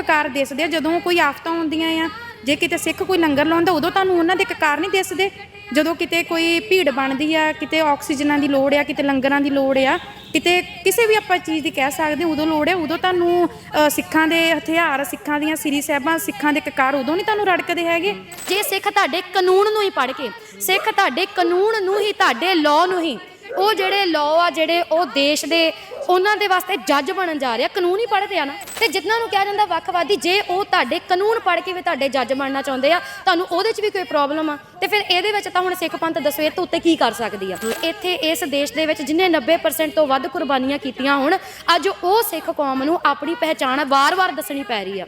ਕਕਾਰ ਦਿਸਦੇ ਆ ਜਦੋਂ ਕੋਈ ਆਫਤਾਂ ਆਉਂਦੀਆਂ ਆ। ਜੇ ਕਿਤੇ ਸਿੱਖ ਕੋਈ ਲੰਗਰ ਲਾਉਂਦਾ ਉਦੋਂ ਤੁਹਾਨੂੰ ਉਹਨਾਂ ਦੇ ਕਕਾਰ ਨਹੀਂ ਦਿਸਦੇ। ਜਦੋਂ ਕਿਤੇ ਕੋਈ ਭੀੜ ਬਣਦੀ ਆ, ਕਿਤੇ ਆਕਸੀਜਨਾਂ ਦੀ ਲੋੜ ਆ, ਕਿਤੇ ਲੰਗਰਾਂ ਦੀ ਲੋੜ ਆ, ਕਿਤੇ ਕਿਸੇ ਵੀ ਆਪਾਂ ਚੀਜ਼ ਦੀ ਕਹਿ ਸਕਦੇ ਉਦੋਂ ਲੋੜ ਹੈ, ਉਦੋਂ ਤੁਹਾਨੂੰ ਸਿੱਖਾਂ ਦੇ ਹਥਿਆਰ, ਸਿੱਖਾਂ ਦੀਆਂ ਸ੍ਰੀ ਸਾਹਿਬਾਂ, ਸਿੱਖਾਂ ਦੇ ਕਕਾਰ ਉਦੋਂ ਨਹੀਂ ਤੁਹਾਨੂੰ ਰੜਕਦੇ ਹੈਗੇ। ਜੇ ਸਿੱਖ ਤੁਹਾਡੇ ਕਾਨੂੰਨ ਨੂੰ ਹੀ ਪੜ੍ਹ ਕੇ, ਸਿੱਖ ਤੁਹਾਡੇ ਕਾਨੂੰਨ ਨੂੰ ਹੀ, ਤੁਹਾਡੇ ਲਾਅ ਨੂੰ ਹੀ, ਉਹ ਜਿਹੜੇ ਲਾਅ ਆ ਜਿਹੜੇ ਉਹ ਦੇਸ਼ ਦੇ ਉਹਨਾਂ ਦੇ ਵਾਸਤੇ ਜੱਜ ਬਣਨ ਜਾ ਰਿਹਾ, ਕਾਨੂੰਨ ਹੀ ਪੜ੍ਹਦੇ ਆ ਨਾ। ਤੇ ਜਿਨ੍ਹਾਂ ਨੂੰ ਕਿਹਾ ਜਾਂਦਾ ਵੱਖਵਾਦੀ, ਜੇ ਉਹ ਤੁਹਾਡੇ ਕਾਨੂੰਨ ਪੜ੍ਹ ਕੇ ਵੀ ਤੁਹਾਡੇ ਜੱਜ ਬਣਨਾ ਚਾਹੁੰਦੇ ਆ, ਤੁਹਾਨੂੰ ਉਹਦੇ 'ਚ ਵੀ ਕੋਈ ਪ੍ਰੋਬਲਮ ਆ, ਤੇ ਫਿਰ ਇਹਦੇ ਵਿੱਚ ਤਾਂ ਹੁਣ ਸਿੱਖ ਪੰਥ ਦੱਸੋ ਇਹ ਤੋਂ ਉੱਤੇ ਕੀ ਕਰ ਸਕਦੀ ਆ। ਇੱਥੇ ਇਸ ਦੇਸ਼ ਦੇ ਵਿੱਚ ਜਿਹਨੇ 90% ਤੋਂ ਵੱਧ ਕੁਰਬਾਨੀਆਂ ਕੀਤੀਆਂ ਹੋਣ, ਅੱਜ ਉਹ ਸਿੱਖ ਕੌਮ ਨੂੰ ਆਪਣੀ ਪਹਿਚਾਣ ਵਾਰ-ਵਾਰ ਦੱਸਣੀ ਪੈ ਰਹੀ ਆ।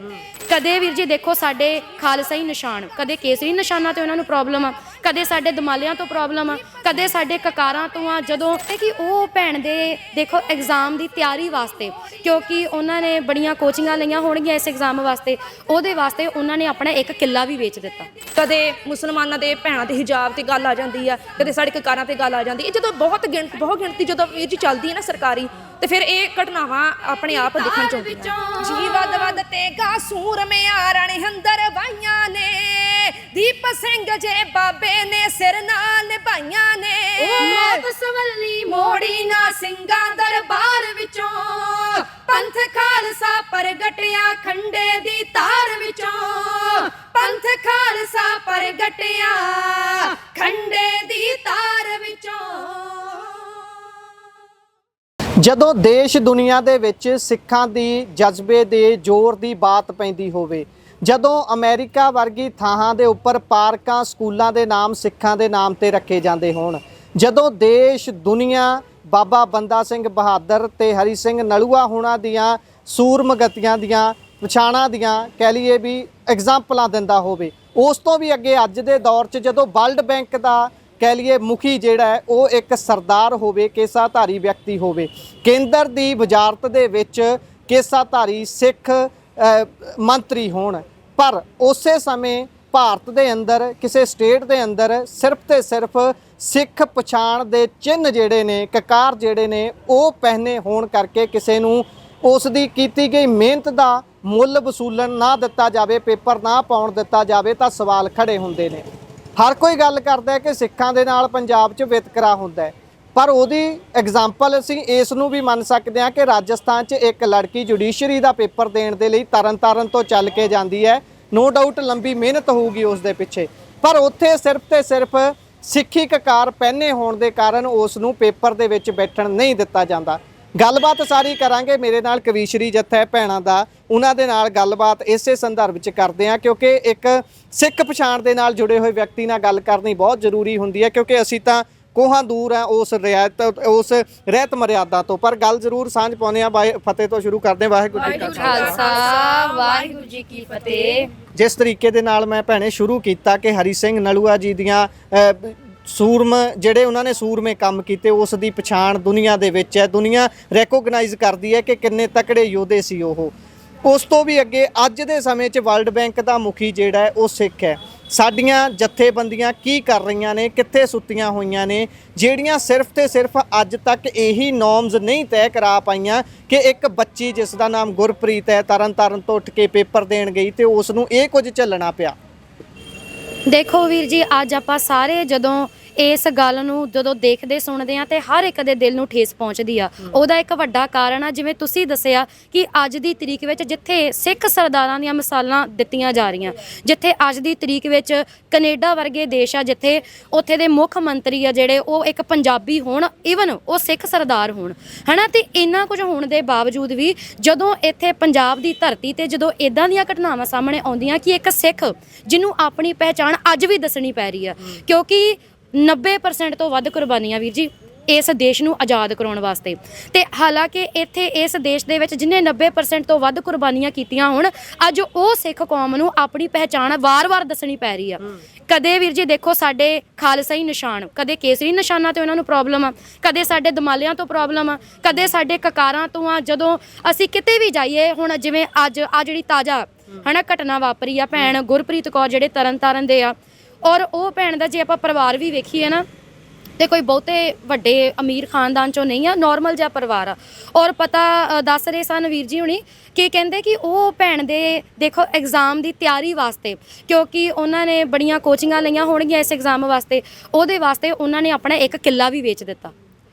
ਕਦੇ ਵੀਰ ਜੀ ਦੇਖੋ ਸਾਡੇ ਖਾਲਸਾਈ ਨਿਸ਼ਾਨ, ਕਦੇ ਕੇਸਰੀ ਨਿਸ਼ਾਨਾਂ ਤੇ ਉਹਨਾਂ ਨੂੰ ਪ੍ਰੋਬਲਮ ਆ, ਕਦੇ ਸਾਡੇ ਦਮਾਲਿਆਂ ਤੋਂ ਪ੍ਰੋਬਲਮ ਆ, ਕਦੇ ਸਾਡੇ ਕਕਾਰਾਂ ਤੋਂ ਆ। ਜਦੋਂ ਕਿ ਉਹ ਭੈਣ ਦੇ ਦੇਖੋ ਐਗਜ਼ਾਮ ਦੀ ਤਿਆਰੀ ਵਾਸਤੇ, ਕਿਉਂਕਿ ਉਹਨਾਂ ਨੇ ਬੜੀਆਂ ਕੋਚਿੰਗਾਂ ਲਈਆਂ ਹੋਣਗੀਆਂ ਇਸ ਐਗਜ਼ਾਮ ਵਾਸਤੇ, ਉਹਦੇ ਵਾਸਤੇ ਉਹਨਾਂ ਨੇ ਆਪਣਾ ਇੱਕ ਕਿੱਲਾ ਵੀ ਵੇਚ ਦਿੱਤਾ। ਕਦੇ ਮੁਸਲਮਾਨਾਂ ਦੇ ਭੈਣਾਂ ਦੇ ਹਿਜਾਬ ਤੇ ਗੱਲ ਆ ਜਾਂਦੀ ਆ, ਕਦੇ ਸਾਡੇ ਕਕਾਰਾਂ ਤੇ ਗੱਲ ਆ ਜਾਂਦੀ ਹੈ। ਜਦੋਂ ਬਹੁਤ ਗਿਣਤੀ ਜਦੋਂ ਇਹ ਜੀ ਚੱਲਦੀ ਹੈ ਨਾ ਸਰਕਾਰੀ, ਤੇ ਫਿਰ ਇਹ ਘਟਨਾਵਾਂ ਆਪਣੇ ਆਪ ਦਿਖਣ ਚ ਆਉਂਦੀਆਂ। ਜੀ ਵੱਧ ਤੇਗਾ ਸੂਰਮਿਆਂ ਰਣ ਹੰਦਰ ਵਾਈਆਂ ਨੇ, ਦੀਪ ਸਿੰਘ ਜੇ ਬਾਬੇ ਨੇ ਸਿਰ ਨਾਲ ਨਿਭਾਈਆਂ ਨੇ, ਮੌਤ ਸਵੱਲੀ ਮੋੜੀ ਨਾ ਸਿੰਘਾਂ ਦਰਬਾਰ ਵਿੱਚੋਂ, ਪੰਥ ਖਾਲਸਾ ਪ੍ਰਗਟਿਆ ਖੰਡੇ ਦੀ ਤਾਰ ਵਿੱਚੋਂ, ਪੰਥ ਖਾਲਸਾ ਪ੍ਰਗਟਿਆ ਖੰਡੇ ਦੀ ਤਾਰ ਵਿੱਚੋਂ। ਜਦੋਂ ਦੇਸ਼ ਦੁਨੀਆ ਦੇ ਵਿੱਚ ਸਿੱਖਾਂ ਦੀ ਜਜ਼ਬੇ ਦੇ ਜ਼ੋਰ ਦੀ ਬਾਤ ਪੈਂਦੀ ਹੋਵੇ, ਜਦੋਂ ਅਮਰੀਕਾ ਵਰਗੀ ਥਾਵਾਂ ਦੇ ਉੱਪਰ ਪਾਰਕਾਂ, ਸਕੂਲਾਂ ਦੇ ਨਾਮ ਸਿੱਖਾਂ ਦੇ ਨਾਮ ਤੇ ਰੱਖੇ ਜਾਂਦੇ ਹੋਣ, ਜਦੋਂ ਦੇਸ਼ ਦੁਨੀਆ ਬਾਬਾ ਬੰਦਾ ਸਿੰਘ ਬਹਾਦਰ ਤੇ ਹਰੀ ਸਿੰਘ ਨਲੂਆ ਹੋਣਾ ਦੀਆਂ ਸੂਰਮਗਤੀਆਂ ਦੀਆਂ, ਪਛਾਣਾਂ ਦੀਆਂ ਕਹਿ ਲਈਏ ਵੀ ਐਗਜ਼ਾਮਪਲਾਂ ਦਿੰਦਾ ਹੋਵੇ, ਉਸ ਤੋਂ ਵੀ ਅੱਗੇ ਅੱਜ ਦੇ ਦੌਰ 'ਚ ਜਦੋਂ ਵਰਲਡ ਬੈਂਕ ਦਾ ਕਹਿ ਲਈਏ ਮੁਖੀ ਜਿਹੜਾ ਹੈ ਉਹ ਇੱਕ ਸਰਦਾਰ ਹੋਵੇ, ਕੇਸਾਧਾਰੀ ਵਿਅਕਤੀ ਹੋਵੇ, ਕੇਂਦਰ ਦੀ ਵਜ਼ਾਰਤ ਦੇ ਵਿੱਚ ਕੇਸਾਧਾਰੀ ਸਿੱਖ ਮੰਤਰੀ ਹੋਣ, ਪਰ ਉਸੇ ਸਮੇਂ ਭਾਰਤ ਦੇ ਅੰਦਰ ਕਿਸੇ ਸਟੇਟ ਦੇ ਅੰਦਰ ਸਿਰਫ ਤੇ ਸਿਰਫ ਸਿੱਖ ਪਛਾਣ ਦੇ ਚਿੰਨ੍ਹ ਜਿਹੜੇ ਨੇ, ਕਕਾਰ ਜਿਹੜੇ ਨੇ ਉਹ ਪਹਿਨੇ ਹੋਣ ਕਰਕੇ ਕਿਸੇ ਨੂੰ ਉਸ ਦੀ ਕੀਤੀ ਗਈ ਮਿਹਨਤ ਦਾ ਮੁੱਲ ਵਸੂਲਣ ਨਾ ਦਿੱਤਾ ਜਾਵੇ, ਪੇਪਰ ਨਾ ਪਾਉਣ ਦਿੱਤਾ ਜਾਵੇ ਤਾਂ ਸਵਾਲ ਖੜੇ ਹੁੰਦੇ ਨੇ। ਹਰ ਕੋਈ ਗੱਲ ਕਰਦਾ ਹੈ ਕਿ ਸਿੱਖਾਂ ਦੇ ਨਾਲ ਪੰਜਾਬ 'ਚ ਵਿਤਕਰਾ ਹੁੰਦਾ ਹੈ, ਪਰ ਉਹਦੀ ਐਗਜ਼ਾਮਪਲ ਅਸੀਂ ਇਸ ਨੂੰ ਵੀ ਮੰਨ ਸਕਦੇ ਹਾਂ ਕਿ ਰਾਜਸਥਾਨ 'ਚ ਇੱਕ ਲੜਕੀ ਜੁਡੀਸ਼ਰੀ ਦਾ ਪੇਪਰ ਦੇਣ ਦੇ ਲਈ ਤਰਨ ਤੋਂ ਚੱਲ ਕੇ ਜਾਂਦੀ ਹੈ। ਨੋ ਡਾਊਟ ਲੰਬੀ ਮਿਹਨਤ ਹੋਊਗੀ ਉਸ ਦੇ ਪਿੱਛੇ, ਪਰ ਉੱਥੇ ਸਿਰਫ ਤੇ ਸਿਰਫ ਸਿੱਖੀ ਕਕਾਰ ਪਹਿਨੇ ਹੋਣ ਦੇ ਕਾਰਨ ਉਸ ਨੂੰ ਪੇਪਰ ਦੇ ਵਿੱਚ ਬੈਠਣ ਨਹੀਂ ਦਿੱਤਾ ਜਾਂਦਾ। ਗੱਲਬਾਤ ਸਾਰੀ ਕਰਾਂਗੇ, ਮੇਰੇ ਨਾਲ ਕਵੀਸ਼ਰੀ ਜੱਥਾ ਹੈ ਭੈਣਾਂ ਦਾ, ਉਹਨਾਂ ਦੇ ਨਾਲ ਗੱਲਬਾਤ ਇਸੇ ਸੰਦਰਭ 'ਚ ਕਰਦੇ ਹਾਂ, ਕਿਉਂਕਿ ਇੱਕ ਸਿੱਖ ਪਛਾਣ ਦੇ ਨਾਲ ਜੁੜੇ ਹੋਏ ਵਿਅਕਤੀ ਨਾਲ ਗੱਲ ਕਰਨੀ ਬਹੁਤ ਜ਼ਰੂਰੀ ਹੁੰਦੀ ਹੈ, ਕਿਉਂਕਿ ਅਸੀਂ ਤਾਂ ਕੋਹਾਂ ਦੂਰ ਆ ਉਸ ਰਹਿਤ ਮਰਿਆਦਾ ਤੋਂ, ਪਰ ਗੱਲ ਜ਼ਰੂਰ ਸਾਂਝ ਪਾਉਂਦੇ ਹਾਂ। ਫਤਿਹ ਤੋਂ ਸ਼ੁਰੂ ਕਰਦੇ ਹਾਂ। ਵਾਹਿਗੁਰੂ ਜੀ ਕਾ ਖਾਲਸਾ, ਵਾਹਿਗੁਰੂ ਜੀ ਕੀ ਫਤਿਹ। ਜਿਸ ਤਰੀਕੇ ਦੇ ਨਾਲ ਮੈਂ ਭੈਣੇ ਸ਼ੁਰੂ ਕੀਤਾ ਕਿ ਹਰੀ ਸਿੰਘ ਨਲੂਆ ਜੀ ਦੀਆਂ ਸੂਰਮ ਜਿਹੜੇ ਉਹਨਾਂ ਨੇ ਸੂਰਮੇ ਕੰਮ ਕੀਤੇ, ਉਸ ਦੀ ਪਛਾਣ ਦੁਨੀਆ ਦੇ ਵਿੱਚ ਹੈ, ਦੁਨੀਆ ਰੈਕੋਗਨਾਈਜ਼ ਕਰਦੀ ਹੈ ਕਿ ਕਿੰਨੇ ਤਕੜੇ ਯੋਧੇ ਸੀ ਉਹ। ਉਸ ਤੋਂ ਵੀ ਅੱਗੇ ਅੱਜ ਦੇ ਸਮੇਂ 'ਚ ਵਰਲਡ ਬੈਂਕ ਦਾ ਮੁਖੀ ਜਿਹੜਾ ਹੈ ਉਹ ਸਿੱਖ ਹੈ। ਸਾਡੀਆਂ ਜਥੇਬੰਦੀਆਂ ਕੀ ਕਰ ਰਹੀਆਂ ਨੇ, ਕਿੱਥੇ ਸੁੱਤੀਆਂ ਹੋਈਆਂ ਨੇ, ਜਿਹੜੀਆਂ ਸਿਰਫ ਤੇ ਸਿਰਫ ਅੱਜ ਤੱਕ ਇਹੀ ਨੋਰਮਸ ਨਹੀਂ ਤੈਅ ਕਰਾ ਪਾਈਆਂ ਕਿ ਇੱਕ ਬੱਚੀ ਜਿਸ ਦਾ ਨਾਮ ਗੁਰਪ੍ਰੀਤ ਹੈ ਤਰਨ ਤੋਂ ਉੱਠ ਕੇ ਪੇਪਰ ਦੇਣ ਗਈ ਤੇ ਉਸ ਨੂੰ ਇਹ ਕੁਝ ਝੱਲਣਾ ਪਿਆ। ਦੇਖੋ ਵੀਰ ਜੀ, ਅੱਜ ਆਪਾਂ ਸਾਰੇ ਜਦੋਂ ਇਸ ਗੱਲ ਨੂੰ ਜਦੋਂ ਦੇਖਦੇ ਸੁਣਦੇ ਆ ਤੇ ਹਰ ਇੱਕ ਦੇ ਦਿਲ ਨੂੰ ਠੇਸ ਪਹੁੰਚਦੀ ਆ। ਉਹਦਾ ਇੱਕ ਵੱਡਾ ਕਾਰਨ ਆ, ਜਿਵੇਂ ਤੁਸੀਂ ਦੱਸਿਆ ਕਿ ਅੱਜ ਦੀ ਤਰੀਕ ਵਿੱਚ ਜਿੱਥੇ ਸਿੱਖ ਸਰਦਾਰਾਂ ਦੀਆਂ ਮਿਸਾਲਾਂ ਦਿੱਤੀਆਂ ਜਾ ਰਹੀਆਂ, ਜਿੱਥੇ ਅੱਜ ਦੀ ਤਰੀਕ ਵਿੱਚ ਕੈਨੇਡਾ ਵਰਗੇ ਦੇਸ਼ ਆ, ਜਿੱਥੇ ਉੱਥੇ ਦੇ ਮੁੱਖ ਮੰਤਰੀ ਆ ਜਿਹੜੇ ਉਹ ਇੱਕ ਪੰਜਾਬੀ ਹੋਣ, ਈਵਨ ਉਹ ਸਿੱਖ ਸਰਦਾਰ ਹੋਣ, ਹਨਾ, ਤੇ ਇੰਨਾ ਕੁਝ ਹੋਣ ਦੇ ਬਾਵਜੂਦ ਵੀ ਜਦੋਂ ਇੱਥੇ ਪੰਜਾਬ ਦੀ ਧਰਤੀ ਤੇ ਜਦੋਂ ਇਦਾਂ ਦੀਆਂ ਘਟਨਾਵਾਂ ਸਾਹਮਣੇ ਆਉਂਦੀਆਂ ਕਿ ਇੱਕ ਸਿੱਖ ਜਿਹਨੂੰ ਆਪਣੀ ਪਹਿਚਾਣ ਅੱਜ ਵੀ ਦੱਸਣੀ ਪੈ ਰਹੀ ਆ, ਕਿਉਂਕਿ 90% ਤੋਂ ਵੱਧ ਕੁਰਬਾਨੀਆਂ ਵੀਰ ਜੀ ਇਸ ਦੇਸ਼ ਨੂੰ ਆਜ਼ਾਦ ਕਰਾਉਣ ਵਾਸਤੇ, ਤੇ ਹਾਲਾਂਕਿ ਇੱਥੇ ਇਸ ਦੇਸ਼ ਦੇ ਵਿੱਚ ਜਿਹਨੇ 90% ਤੋਂ ਵੱਧ ਕੁਰਬਾਨੀਆਂ ਕੀਤੀਆਂ ਹੋਣ, ਅੱਜ ਉਹ ਸਿੱਖ ਕੌਮ ਨੂੰ ਆਪਣੀ ਪਹਿਚਾਣ ਵਾਰ-ਵਾਰ ਦੱਸਣੀ ਪੈ ਰਹੀ ਆ। ਕਦੇ ਵੀਰ ਜੀ ਦੇਖੋ ਸਾਡੇ ਖਾਲਸਾਈ ਨਿਸ਼ਾਨ, ਕਦੇ ਕੇਸਰੀ ਨਿਸ਼ਾਨਾਂ ਤੇ ਉਹਨਾਂ ਨੂੰ ਪ੍ਰੋਬਲਮ ਆ, ਕਦੇ ਸਾਡੇ ਦਮਾਲਿਆਂ ਤੋਂ ਪ੍ਰੋਬਲਮ ਆ, ਕਦੇ ਸਾਡੇ ਕਕਾਰਾਂ ਤੋਂ ਆ। ਜਦੋਂ ਅਸੀਂ ਕਿਤੇ ਵੀ ਜਾਈਏ, ਹੁਣ ਜਿਵੇਂ ਅੱਜ ਆ ਜਿਹੜੀ ਤਾਜ਼ਾ ਹਨਾ ਘਟਨਾ ਵਾਪਰੀ ਆ, ਭੈਣ ਗੁਰਪ੍ਰੀਤ ਕੌਰ ਜਿਹੜੇ ਤਰਨ ਦੇ ਆ, ਔਰ ਉਹ ਭੈਣ ਦਾ ਜੇ ਆਪਾਂ ਪਰਿਵਾਰ ਵੀ ਵੇਖੀਏ ਨਾ, ਤੇ ਕੋਈ ਬਹੁਤੇ ਵੱਡੇ ਅਮੀਰ ਖਾਨਦਾਨ ਚੋਂ ਨਹੀਂ ਆ, ਨਾਰਮਲ ਜਿਹਾ ਪਰਿਵਾਰ ਆ। ਔਰ ਪਤਾ ਦੱਸ ਰਹੇ ਸਨ ਵੀਰ ਜੀ ਹੁਣੀ ਕਿ ਕਹਿੰਦੇ ਕਿ ਉਹ ਭੈਣ ਦੇ ਦੇਖੋ ਐਗਜ਼ਾਮ ਦੀ ਤਿਆਰੀ ਵਾਸਤੇ, ਕਿਉਂਕਿ ਉਹਨਾਂ ਨੇ ਬੜੀਆਂ ਕੋਚਿੰਗਾਂ ਲਈਆਂ ਹੋਣਗੀਆਂ ਇਸ ਐਗਜ਼ਾਮ ਵਾਸਤੇ, ਉਹਦੇ ਵਾਸਤੇ ਉਹਨਾਂ ਨੇ ਆਪਣਾ ਇੱਕ ਕਿੱਲਾ ਵੀ ਵੇਚ ਦਿੱਤਾ